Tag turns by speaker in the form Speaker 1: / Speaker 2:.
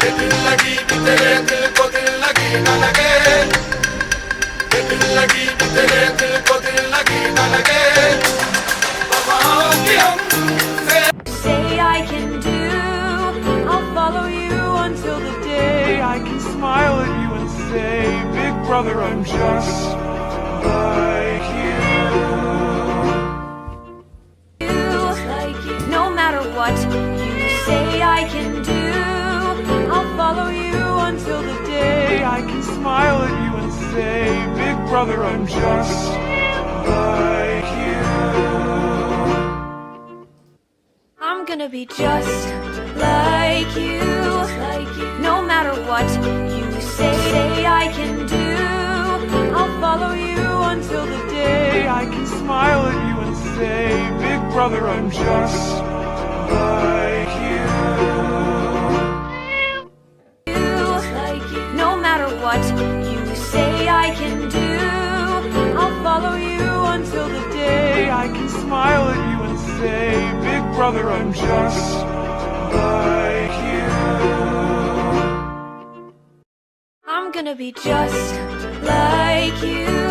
Speaker 1: ये दिल लगी कि तेरे दिल को दिल लगी न लगे, ये दिल लगी कि तेरे दिल को दिल लगी न लगे, वफाओं की हमसे
Speaker 2: Say I can do, I'll follow you until the day I can smile at you and say, Big brother, I'm just like you. No matter what you say I can do, I'll follow you until the day I can smile at you and say, Big brother, I'm just like you. I'm gonna be just like you. No matter what you say I can do, I'll follow you until the day I can smile at you and say, Big brother, I'm just like you. No matter what you say I can do, I'll follow you until the day I can smile at you and say, Big brother, I'm just like you. I'm gonna be just like you.